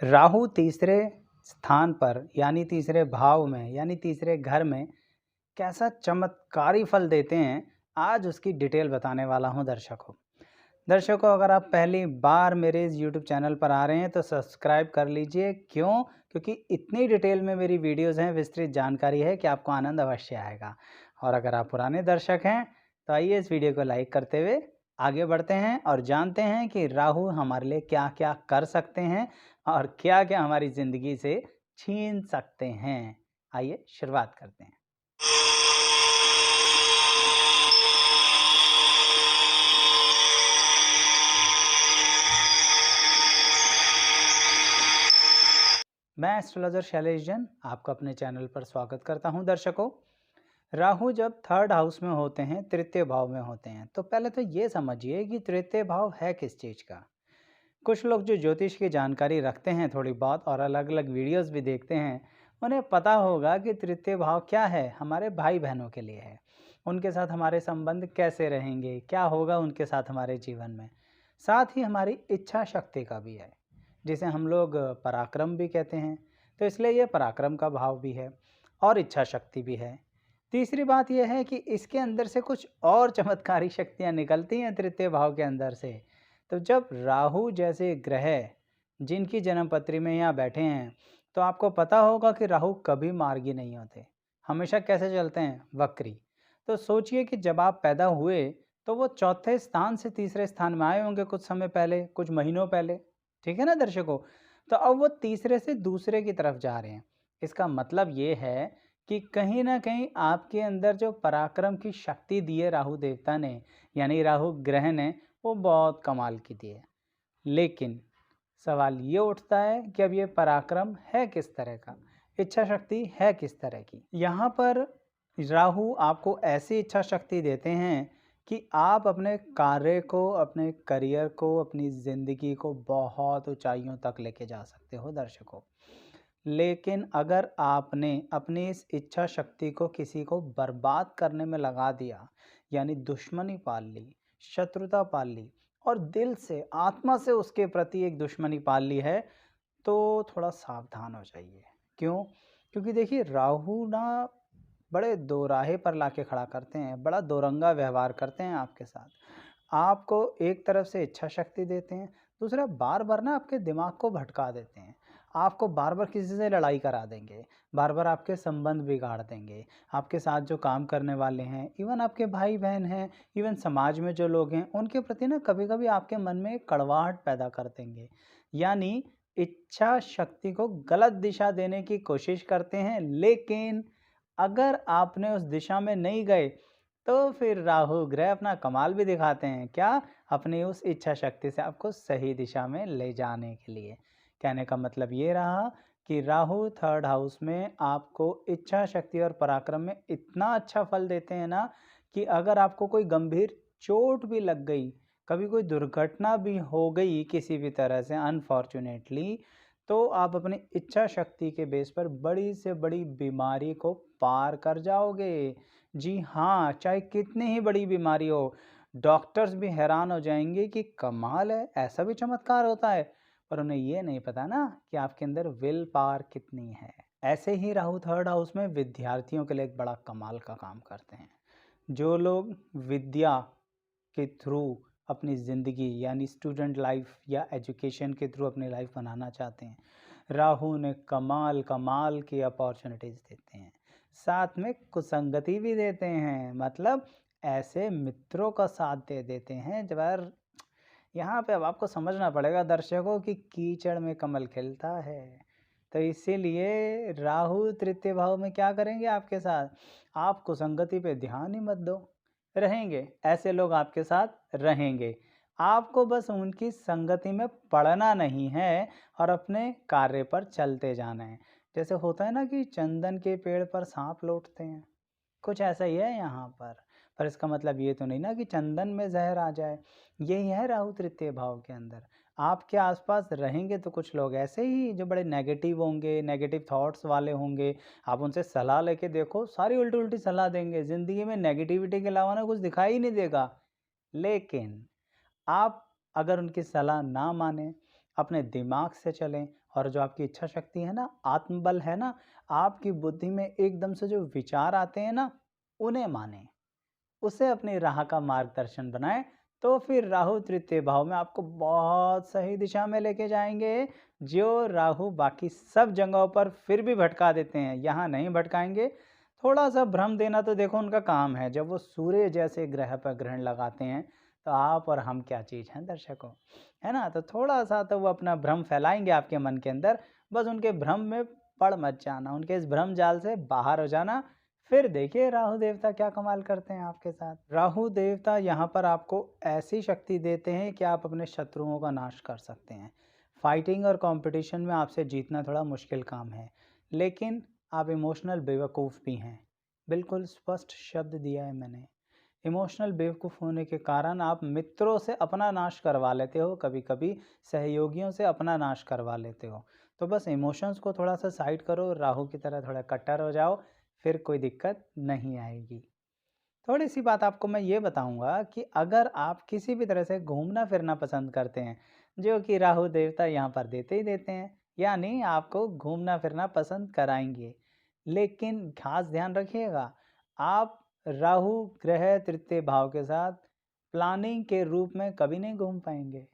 राहु तीसरे स्थान पर यानी तीसरे भाव में यानी तीसरे घर में कैसा चमत्कारी फल देते हैं, आज उसकी डिटेल बताने वाला हूं दर्शकों। अगर आप पहली बार मेरे इस YouTube चैनल पर आ रहे हैं तो सब्सक्राइब कर लीजिए। क्यों? क्योंकि इतनी डिटेल में मेरी वीडियोस हैं, विस्तृत जानकारी है कि आपको आनंद अवश्य आएगा। और अगर आप पुराने दर्शक हैं तो आइए इस वीडियो को लाइक करते हुए आगे बढ़ते हैं और जानते हैं कि राहु हमारे लिए क्या क्या कर सकते हैं और क्या क्या हमारी ज़िंदगी से छीन सकते हैं। आइए शुरुआत करते हैं। मैं एस्ट्रोलॉजर शैलेश जैन आपका अपने चैनल पर स्वागत करता हूं। दर्शकों, राहु जब थर्ड हाउस में होते हैं, तृतीय भाव में होते हैं, तो पहले तो ये समझिए कि तृतीय भाव है किस चीज़ का। कुछ लोग जो ज्योतिष की जानकारी रखते हैं थोड़ी बहुत और अलग अलग वीडियोस भी देखते हैं, उन्हें पता होगा कि तृतीय भाव क्या है। हमारे भाई बहनों के लिए है, उनके साथ हमारे संबंध कैसे रहेंगे, क्या होगा उनके साथ हमारे जीवन में। साथ ही हमारी इच्छा शक्ति का भी है, जिसे हम लोग पराक्रम भी कहते हैं। तो इसलिए ये पराक्रम का भाव भी है और इच्छा शक्ति भी है। तीसरी बात यह है कि इसके अंदर से कुछ और चमत्कारी शक्तियाँ निकलती हैं तृतीय भाव के अंदर से। तो जब राहु जैसे ग्रह जिनकी जन्मपत्री में यहाँ बैठे हैं, तो आपको पता होगा कि राहु कभी मार्गी नहीं होते, हमेशा कैसे चलते हैं, वक्री। तो सोचिए कि जब आप पैदा हुए तो वो चौथे स्थान से तीसरे स्थान में आए होंगे कुछ समय पहले, कुछ महीनों पहले। ठीक है ना दर्शकों? तो अब वो तीसरे से दूसरे की तरफ जा रहे हैं। इसका मतलब ये है कि कहीं ना कहीं आपके अंदर जो पराक्रम की शक्ति दी है राहु देवता ने, यानी राहु ग्रह ने, वो बहुत कमाल की दी है। लेकिन सवाल ये उठता है कि अब ये पराक्रम है किस तरह का, इच्छा शक्ति है किस तरह की। यहाँ पर राहु आपको ऐसी इच्छा शक्ति देते हैं कि आप अपने कार्य को, अपने करियर को, अपनी ज़िंदगी को बहुत ऊंचाइयों तक लेके जा सकते हो दर्शकों। लेकिन अगर आपने अपनी इस इच्छा शक्ति को किसी को बर्बाद करने में लगा दिया, यानी दुश्मनी पाल ली, शत्रुता पाल ली और दिल से, आत्मा से उसके प्रति एक दुश्मनी पाल ली है, तो थोड़ा सावधान हो जाइए। क्यों? क्योंकि देखिए राहु ना बड़े दोराहे पर लाके खड़ा करते हैं, बड़ा दोरंगा व्यवहार करते हैं आपके साथ। आपको एक तरफ से इच्छा शक्ति देते हैं, दूसरा बार बार ना आपके दिमाग को भटका देते हैं। आपको बार बार किसी से लड़ाई करा देंगे, बार बार आपके संबंध बिगाड़ देंगे। आपके साथ जो काम करने वाले हैं, इवन आपके भाई बहन हैं, इवन समाज में जो लोग हैं, उनके प्रति ना कभी कभी आपके मन में एक कड़वाहट पैदा कर देंगे। यानी इच्छा शक्ति को गलत दिशा देने की कोशिश करते हैं। लेकिन अगर आपने उस दिशा में नहीं गए तो फिर राहु ग्रह अपना कमाल भी दिखाते हैं। क्या? अपनी उस इच्छा शक्ति से आपको सही दिशा में ले जाने के लिए। कहने का मतलब ये रहा कि राहु थर्ड हाउस में आपको इच्छा शक्ति और पराक्रम में इतना अच्छा फल देते हैं ना, कि अगर आपको कोई गंभीर चोट भी लग गई, कभी कोई दुर्घटना भी हो गई किसी भी तरह से अनफॉर्चुनेटली, तो आप अपनी इच्छा शक्ति के बेस पर बड़ी से बड़ी बीमारी को पार कर जाओगे। जी हाँ, चाहे कितनी ही बड़ी बीमारी हो, डॉक्टर्स भी हैरान हो जाएंगे कि कमाल है, ऐसा भी चमत्कार होता है। पर उन्हें ये नहीं पता ना कि आपके अंदर विल पावर कितनी है। ऐसे ही राहु थर्ड हाउस में विद्यार्थियों के लिए एक बड़ा कमाल का काम करते हैं। जो लोग विद्या के थ्रू अपनी ज़िंदगी यानी स्टूडेंट लाइफ या एजुकेशन के थ्रू अपनी लाइफ बनाना चाहते हैं, राहु ने कमाल कमाल की अपॉर्चुनिटीज़ देते हैं। साथ में कुसंगति भी देते हैं, मतलब ऐसे मित्रों का साथ दे देते हैं जब यार, यहाँ पे अब आपको समझना पड़ेगा दर्शकों कि कीचड़ में कमल खिलता है। तो इसीलिए राहु तृतीय भाव में क्या करेंगे आपके साथ? आप कुसंगति पे ध्यान ही मत दो, रहेंगे ऐसे लोग आपके साथ रहेंगे। आपको बस उनकी संगति में पड़ना नहीं है और अपने कार्य पर चलते जाना है। जैसे होता है ना कि चंदन के पेड़ पर सांप लौटते हैं, कुछ ऐसा ही है यहाँ पर इसका मतलब ये तो नहीं ना कि चंदन में जहर आ जाए। यही है राहु तृतीय भाव के अंदर। आपके आसपास रहेंगे तो कुछ लोग ऐसे ही जो बड़े नेगेटिव होंगे, नेगेटिव थॉट्स वाले होंगे। आप उनसे सलाह लेके देखो, सारी उल्टी उल्टी सलाह देंगे, ज़िंदगी में नेगेटिविटी के अलावा ना कुछ दिखाई ही नहीं देगा। लेकिन आप अगर उनकी सलाह ना माने अपने दिमाग से चलें और जो आपकी इच्छा शक्ति है ना, आत्मबल है ना, आपकी बुद्धि में एकदम से जो विचार आते हैं ना, उन्हें मानें। उसे अपनी राह का मार्गदर्शन बनाएँ, तो फिर राहु तृतीय भाव में आपको बहुत सही दिशा में लेके जाएँगे। जो राहु बाकी सब जगहों पर फिर भी भटका देते हैं, यहाँ नहीं भटकाएँगे। थोड़ा-सा भ्रम देना तो देखो उनका काम है, जब वो सूर्य जैसे ग्रह पर ग्रहण लगाते हैं, तो आप और हम क्या चीज़ हैं दर्शकों, है ना? तो थोड़ा-सा तो वो अपना भ्रम फैलाएँगे आपके मन के अंदर, बस उनके भ्रम में पड़ मत जाना, उनके इस भ्रम जाल से बाहर हो जाना। फिर देखिए राहु देवता क्या कमाल करते हैं आपके साथ। राहु देवता यहाँ पर आपको ऐसी शक्ति देते हैं कि आप अपने शत्रुओं का नाश कर सकते हैं। फाइटिंग और कंपटीशन में आपसे जीतना थोड़ा मुश्किल काम है, लेकिन आप इमोशनल बेवकूफ़ भी हैं। बिल्कुल स्पष्ट शब्द दिया है मैंने। इमोशनल बेवकूफ़ होने के कारण आप मित्रों से अपना नाश करवा लेते हो, कभी-कभी सहयोगियों से अपना नाश करवा लेते हो। तो बस इमोशंस को थोड़ा-सा साइड करो, राहु की तरह थोड़ा कट्टर हो जाओ, फिर कोई दिक्कत नहीं आएगी। थोड़ी-सी बात आपको मैं ये बताऊँगा कि अगर आप किसी भी तरह से घूमना-फिरना पसंद करते हैं, जो कि राहु देवता यहाँ पर देते ही देते हैं, यानी आपको घूमना-फिरना पसंद कराएँगे। लेकिन ख़ास ध्यान रखिएगा, आप राहु ग्रह तृतीय भाव के साथ प्लानिंग के रूप में कभी नहीं घूम पाएँगे।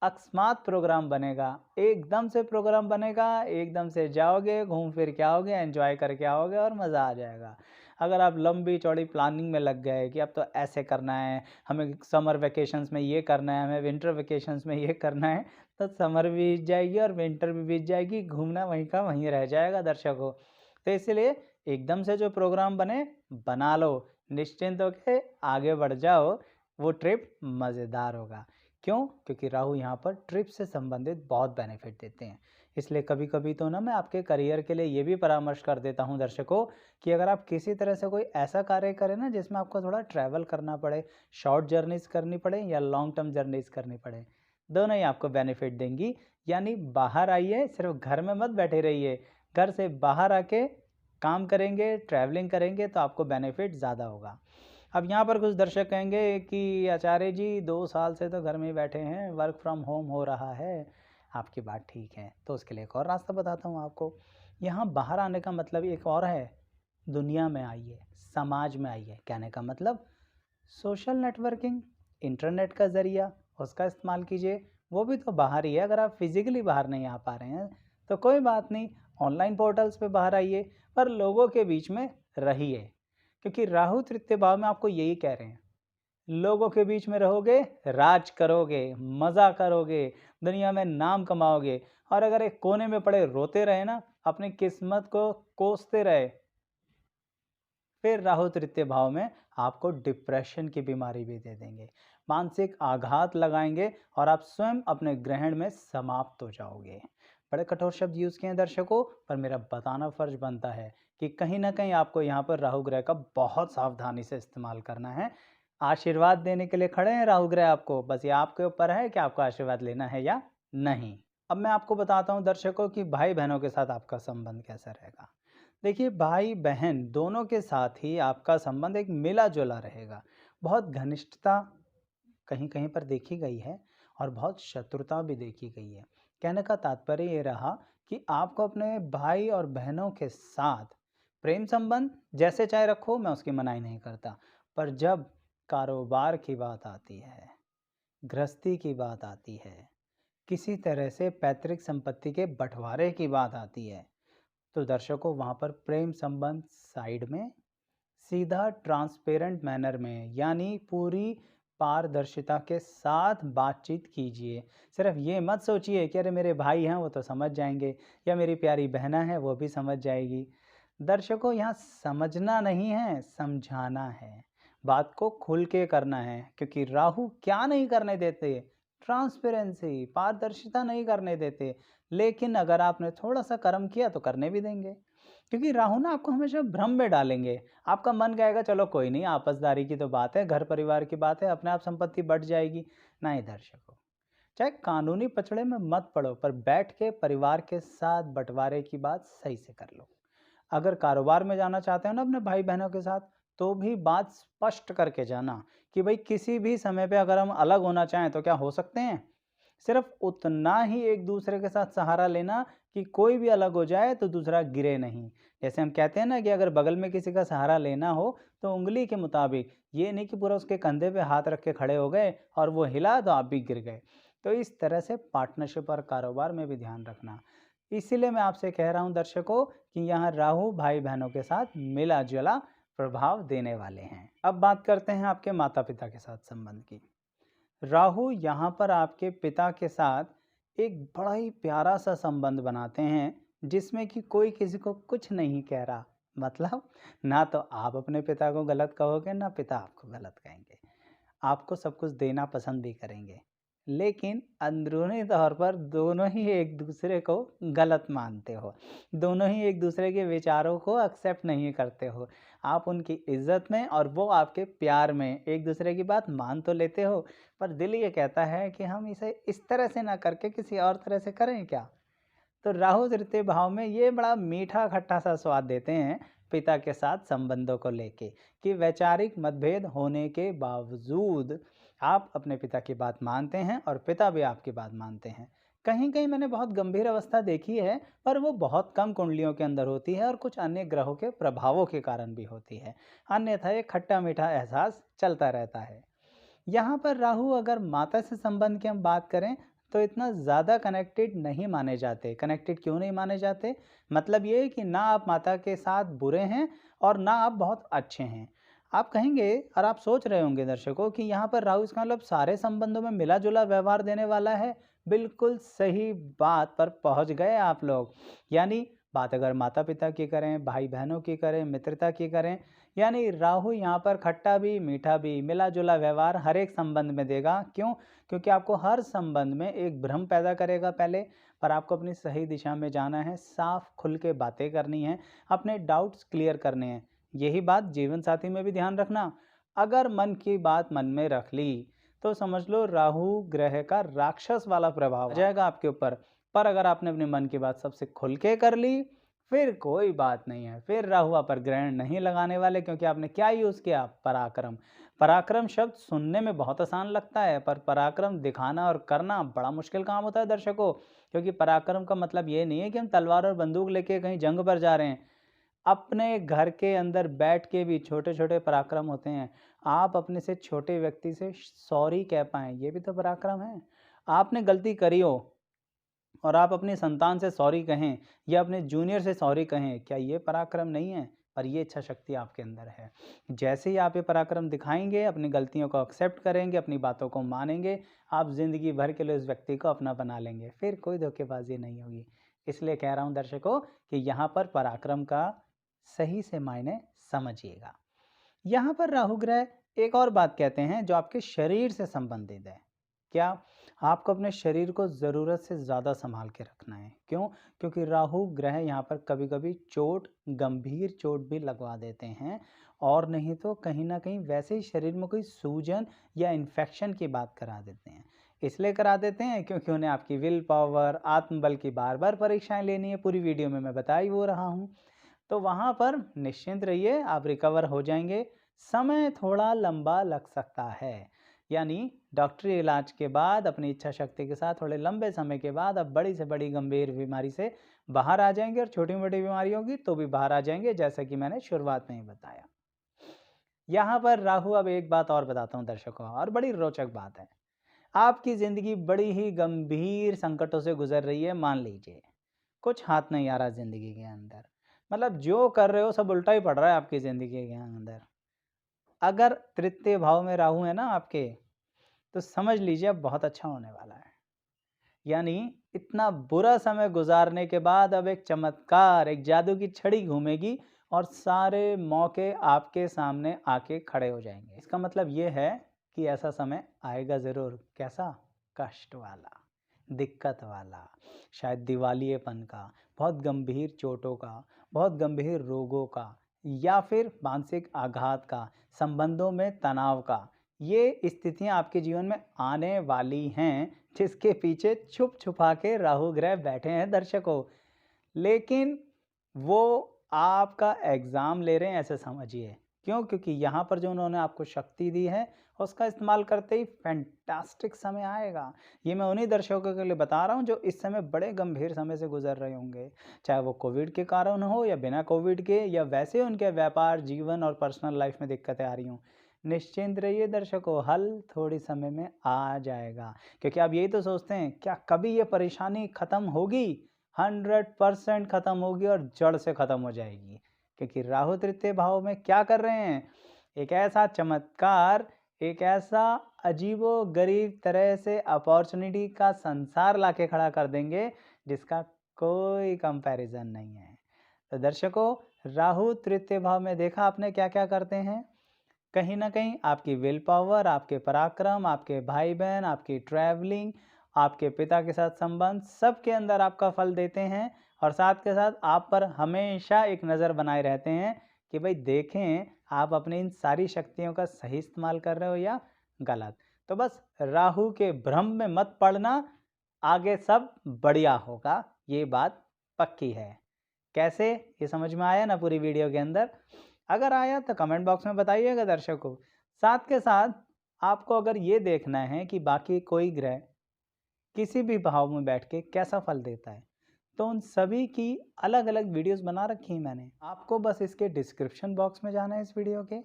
अकस्मात प्रोग्राम बनेगा, एकदम से प्रोग्राम बनेगा, एकदम से जाओगे, घूम फिर के आओगे, एन्जॉय करके आओगे और मज़ा आ जाएगा। अगर आप लंबी-चौड़ी प्लानिंग में लग गए कि अब तो ऐसे करना है, हमें समर वैकेशंस में ये करना है, हमें विंटर वैकेशंस में ये करना है, तो समर भी बीत जाएगी और विंटर भी बीत जाएगी, घूमना वहीं का वहीं रह जाएगा दर्शकों। तो इसलिए एकदम से जो प्रोग्राम बने, बना लो, निश्चिंत होके आगे बढ़ जाओ, वो ट्रिप मज़ेदार होगा। क्यों? क्योंकि राहु यहाँ पर ट्रिप से संबंधित बहुत बेनिफिट देते हैं। इसलिए कभी-कभी तो ना मैं आपके करियर के लिए ये भी परामर्श कर देता हूँ दर्शकों कि अगर आप किसी तरह से कोई ऐसा कार्य करें ना जिसमें आपको थोड़ा ट्रैवल करना पड़े, शॉर्ट जर्नीज़ करनी पड़े या लॉन्ग टर्म जर्नीज़ करनी पड़े, दोनों ही आपको बेनिफिट देंगी। यानी बाहर आइए, सिर्फ घर में मत बैठे रहिए। घर से बाहर आके काम करेंगे, ट्रैवलिंग करेंगे तो आपको बेनिफिट ज़्यादा होगा। अब यहाँ पर कुछ दर्शक कहेंगे कि आचार्य जी 2 साल से तो घर में ही बैठे हैं, वर्क फ्रॉम होम हो रहा है। आपकी बात ठीक है, तो उसके लिए एक और रास्ता बताता हूँ आपको। यहाँ बाहर आने का मतलब एक और है, दुनिया में आइए, समाज में आइए। कहने का मतलब सोशल नेटवर्किंग, इंटरनेट का ज़रिया, उसका इस्तेमाल कीजिए। वो भी तो बाहर ही है, अगर आप फिज़िकली बाहर नहीं आ पा रहे हैं, तो कोई बात नहीं, ऑनलाइन पोर्टल्स पे बाहर आइए, पर लोगों के बीच में रहिए। क्योंकि राहु तृतीय भाव में आपको यही कह रहे हैं, लोगों के बीच में रहोगे, राज करोगे, मज़ा करोगे, दुनिया में नाम कमाओगे और अगर एक कोने में पड़े रोते रहे ना, अपनी किस्मत को कोसते रहे, फिर राहु तृतीय भाव में आपको डिप्रेशन की बीमारी भी दे देंगे, मानसिक आघात लगाएंगे और आप स्वयं अपने ग्रहण में समाप्त हो जाओगे। बड़े कठोर शब्द यूज़ किए हैं दर्शकों, पर मेरा बताना फर्ज बनता है कि कहीं ना कहीं आपको यहाँ पर राहु ग्रह का बहुत सावधानी से इस्तेमाल करना है। आशीर्वाद देने के लिए खड़े हैं राहु ग्रह आपको, बस ये आपके ऊपर है कि आपको आशीर्वाद लेना है या नहीं। अब मैं आपको बताता हूँ दर्शकों कि भाई बहनों के साथ आपका संबंध कैसा रहेगा। देखिए भाई बहन दोनों के साथ ही आपका संबंध एक मिला जुला रहेगा। बहुत घनिष्ठता कहीं कहीं पर देखी गई है और बहुत शत्रुता भी देखी गई है। कहने का तात्पर्य ये रहा कि आपको अपने भाई और बहनों के साथ प्रेम संबंध जैसे चाहे रखो, मैं उसकी मनाही नहीं करता, पर जब कारोबार की बात आती है, गृहस्थी की बात आती है, किसी तरह से पैतृक संपत्ति के बंटवारे की बात आती है, तो दर्शकों वहाँ पर प्रेम संबंध साइड में, सीधा ट्रांसपेरेंट मैनर में यानी पूरी पारदर्शिता के साथ बातचीत कीजिए। सिर्फ ये मत सोचिए कि अरे मेरे भाई हैं वो तो समझ जाएंगे या मेरी प्यारी बहना है वो भी समझ जाएगी। दर्शकों यहाँ समझना नहीं है, समझाना है। बात को खुल के करना है, क्योंकि राहु क्या नहीं करने देते, ट्रांसपेरेंसी, पारदर्शिता नहीं करने देते। लेकिन अगर आपने थोड़ा सा कर्म किया तो करने भी देंगे, क्योंकि राहु ना आपको हमेशा भ्रम में डालेंगे। आपका मन कहेगा चलो कोई नहीं, आपसदारी की तो बात है, घर परिवार की बात है, अपने आप संपत्ति बढ़ जाएगी। नहीं दर्शकों, चाहे कानूनी पचड़े में मत पड़ो, पर बैठ के परिवार के साथ बंटवारे की बात सही से कर लो। अगर कारोबार में जाना चाहते हो ना अपने भाई बहनों के साथ, तो भी बात स्पष्ट करके जाना कि भाई किसी भी समय पे अगर हम अलग होना चाहें तो क्या हो सकते हैं। सिर्फ उतना ही एक दूसरे के साथ सहारा लेना कि कोई भी अलग हो जाए तो दूसरा गिरे नहीं। जैसे हम कहते हैं ना कि अगर बगल में किसी का सहारा लेना हो तो उंगली के मुताबिक, ये नहीं कि पूरा उसके कंधे पे हाथ रख के खड़े हो गए और वो हिला तो आप भी गिर गए। तो इस तरह से पार्टनरशिप और कारोबार में भी ध्यान रखना। इसीलिए मैं आपसे कह रहा हूँ दर्शकों कि यहाँ राहु भाई बहनों के साथ मिला जुला प्रभाव देने वाले हैं। अब बात करते हैं आपके माता पिता के साथ संबंध की। राहु यहाँ पर आपके पिता के साथ एक बड़ा ही प्यारा सा संबंध बनाते हैं, जिसमें कि कोई किसी को कुछ नहीं कह रहा। मतलब ना तो आप अपने पिता को गलत कहोगे, ना पिता आपको गलत कहेंगे। आपको सब कुछ देना पसंद भी करेंगे, लेकिन अंदरूनी तौर पर दोनों ही एक दूसरे को गलत मानते हो, दोनों ही एक दूसरे के विचारों को एक्सेप्ट नहीं करते हो। आप उनकी इज्जत में और वो आपके प्यार में एक दूसरे की बात मान तो लेते हो, पर दिल ये कहता है कि हम इसे इस तरह से ना करके किसी और तरह से करें क्या। तो राहु तृतीय भाव में ये बड़ा मीठा खट्टा सा स्वाद देते हैं पिता के साथ संबंधों को लेके, कि वैचारिक मतभेद होने के बावजूद आप अपने पिता की बात मानते हैं और पिता भी आपकी बात मानते हैं। कहीं कहीं मैंने बहुत गंभीर अवस्था देखी है, पर वो बहुत कम कुंडलियों के अंदर होती है और कुछ अन्य ग्रहों के प्रभावों के कारण भी होती है। अन्यथा ये खट्टा मीठा एहसास चलता रहता है। यहाँ पर राहु अगर माता से संबंध की हम बात करें तो इतना ज़्यादा कनेक्टेड नहीं माने जाते। कनेक्टेड क्यों नहीं माने जाते? मतलब ये है कि ना आप माता के साथ बुरे हैं और ना आप बहुत अच्छे हैं। आप कहेंगे और आप सोच रहे होंगे दर्शकों कि यहाँ पर राहु इसका मतलब सारे संबंधों में मिला जुला व्यवहार देने वाला है। बिल्कुल सही बात पर पहुँच गए आप लोग। यानी बात अगर माता पिता की करें, भाई बहनों की करें, मित्रता की करें, यानी राहु यहाँ पर खट्टा भी मीठा भी मिला जुला व्यवहार हर एक संबंध में देगा। क्यों? क्योंकि आपको हर संबंध में एक भ्रम पैदा करेगा पहले, पर आपको अपनी सही दिशा में जाना है, साफ खुल के बातें करनी है, अपने डाउट्स क्लियर करने हैं। यही बात जीवन साथी में भी ध्यान रखना। अगर मन की बात मन में रख ली तो समझ लो राहु ग्रह का राक्षस वाला प्रभाव आ जाएगा आपके ऊपर। पर अगर आपने अपने मन की बात सबसे खुल के कर ली, फिर कोई बात नहीं है, फिर राहु आप पर ग्रहण नहीं लगाने वाले, क्योंकि आपने क्या यूज़ किया? पराक्रम। पराक्रम शब्द सुनने में बहुत आसान लगता है, पर पराक्रम दिखाना और करना बड़ा मुश्किल काम होता है दर्शकों। क्योंकि पराक्रम का मतलब ये नहीं है कि हम तलवार और बंदूक लेके कहीं जंग पर जा रहे हैं। अपने घर के अंदर बैठ के भी छोटे छोटे पराक्रम होते हैं। आप अपने से छोटे व्यक्ति से सॉरी कह पाएँ, ये भी तो पराक्रम है। आपने गलती करी हो और आप अपनी संतान से सॉरी कहें या अपने जूनियर से सॉरी कहें, क्या ये पराक्रम नहीं है? पर ये इच्छा शक्ति आपके अंदर है। जैसे ही आप ये पराक्रम दिखाएंगे, अपनी गलतियों को एक्सेप्ट करेंगे, अपनी बातों को मानेंगे, आप ज़िंदगी भर के लिए उस व्यक्ति को अपना बना लेंगे, फिर कोई धोखेबाजी नहीं होगी। इसलिए कह रहा हूँ दर्शकों कि यहाँ पर पराक्रम का सही से मायने समझिएगा। यहाँ पर राहु ग्रह एक और बात कहते हैं जो आपके शरीर से संबंधित है। क्या? आपको अपने शरीर को ज़रूरत से ज़्यादा संभाल के रखना है। क्यों? क्योंकि राहु ग्रह यहाँ पर कभी कभी चोट, गंभीर चोट भी लगवा देते हैं, और नहीं तो कहीं ना कहीं वैसे ही शरीर में कोई सूजन या इन्फेक्शन की बात करा देते हैं। इसलिए करा देते हैं क्योंकि उन्हें आपकी विल पावर, आत्मबल की बार बार परीक्षाएं लेनी है। पूरी वीडियो में मैं बता ही वो रहा हूँ। तो वहाँ पर निश्चिंत रहिए, आप रिकवर हो जाएंगे। समय थोड़ा लंबा लग सकता है, यानी डॉक्टरी इलाज के बाद, अपनी इच्छा शक्ति के साथ थोड़े लंबे समय के बाद अब बड़ी से बड़ी गंभीर बीमारी से बाहर आ जाएंगे, और छोटी मोटी बीमारी होगी तो भी बाहर आ जाएंगे, जैसा कि मैंने शुरुआत में ही बताया। यहाँ पर राहु, अब एक बात और बताता हूँ दर्शकों, और बड़ी रोचक बात है। आपकी ज़िंदगी बड़ी ही गंभीर संकटों से गुजर रही है, मान लीजिए कुछ हाथ नहीं आ रहा ज़िंदगी के अंदर, मतलब जो कर रहे हो सब उल्टा ही पड़ रहा है आपकी ज़िंदगी के अंदर। अगर तृतीय भाव में राहु है ना आपके, तो समझ लीजिए अब बहुत अच्छा होने वाला है। यानी इतना बुरा समय गुजारने के बाद अब एक चमत्कार, एक जादू की छड़ी घूमेगी और सारे मौके आपके सामने आके खड़े हो जाएंगे। इसका मतलब ये है कि ऐसा समय आएगा ज़रूर। कैसा? कष्ट वाला, दिक्कत वाला, शायद दिवालियेपन का, बहुत गंभीर चोटों का, बहुत गंभीर रोगों का, या फिर मानसिक आघात का, संबंधों में तनाव का। ये स्थितियां आपके जीवन में आने वाली हैं, जिसके पीछे छुप छुपा के राहु ग्रह बैठे हैं दर्शकों। लेकिन वो आपका एग्ज़ाम ले रहे हैं, ऐसे समझिए। क्यों? क्योंकि यहाँ पर जो उन्होंने आपको शक्ति दी है, उसका इस्तेमाल करते ही फैंटास्टिक समय आएगा। ये मैं उन्हीं दर्शकों के लिए बता रहा हूँ जो इस समय बड़े गंभीर समय से गुज़र रहे होंगे। चाहे वो कोविड के कारण हो या बिना कोविड के, या वैसे उनके व्यापार, जीवन और पर्सनल लाइफ़ में दिक्कतें आ रही हों। निश्चिंत रहिए दर्शकों, हल थोड़ी समय में आ जाएगा। क्योंकि आप यही तो सोचते हैं, क्या कभी ये परेशानी ख़त्म होगी? 100% ख़त्म होगी और जड़ से ख़त्म हो जाएगी। क्योंकि राहु तृतीय भाव में क्या कर रहे हैं? एक ऐसा चमत्कार, एक ऐसा अजीबो-गरीब तरह से अपॉर्च्युनिटी का संसार लाके खड़ा कर देंगे, जिसका कोई कंपैरिज़न नहीं है। तो दर्शकों, राहु तृतीय भाव में देखा आपने क्या-क्या करते हैं? कहीं न कहीं आपकी विल पावर, आपके पराक्रम, आपके भाई-बहन, आपकी ट्रैवलिंग, आपके पिता के साथ संबंध, सबके अंदर आपका फल देते हैं और साथ के साथ आप पर हमेशा एक नज़र बनाए रहते हैं कि भाई देखें, आप अपनी इन सारी शक्तियों का सही इस्तेमाल कर रहे हो या गलत। तो बस राहु के भ्रम में मत पड़ना, आगे सब बढ़िया होगा, ये बात पक्की है। कैसे? ये समझ में आया ना पूरी वीडियो के अंदर? अगर आया तो कमेंट बॉक्स में बताइएगा दर्शकों। साथ के साथ आपको अगर ये देखना है कि बाकी कोई ग्रह किसी भी भाव में बैठ के कैसा फल देता है, तो उन सभी की अलग-अलग वीडियोस बना रखी हैं मैंने। आपको बस इसके डिस्क्रिप्शन बॉक्स में जाना है इस वीडियो के,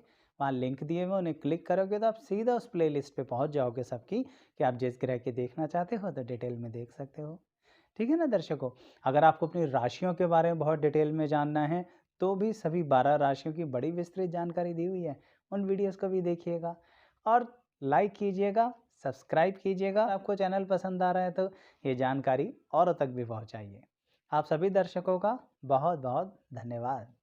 वहाँ लिंक दिए हुए उन्हें क्लिक करोगे तो आप सीधा उस प्लेलिस्ट पे पहुँच जाओगे सबकी, कि आप जिस ग्रह की देखना चाहते हो तो डिटेल में देख सकते हो। ठीक है ना दर्शकों? अगर आपको अपनी राशियों के बारे में बहुत डिटेल में जानना है, तो भी सभी 12 राशियों की बड़ी विस्तृत जानकारी दी हुई है। उन वीडियोस को भी देखिएगा और लाइक कीजिएगा, सब्सक्राइब कीजिएगा। आपको चैनल पसंद आ रहा है तो ये जानकारी औरों तक भी पहुँचाइए। आप सभी दर्शकों का बहुत-बहुत धन्यवाद।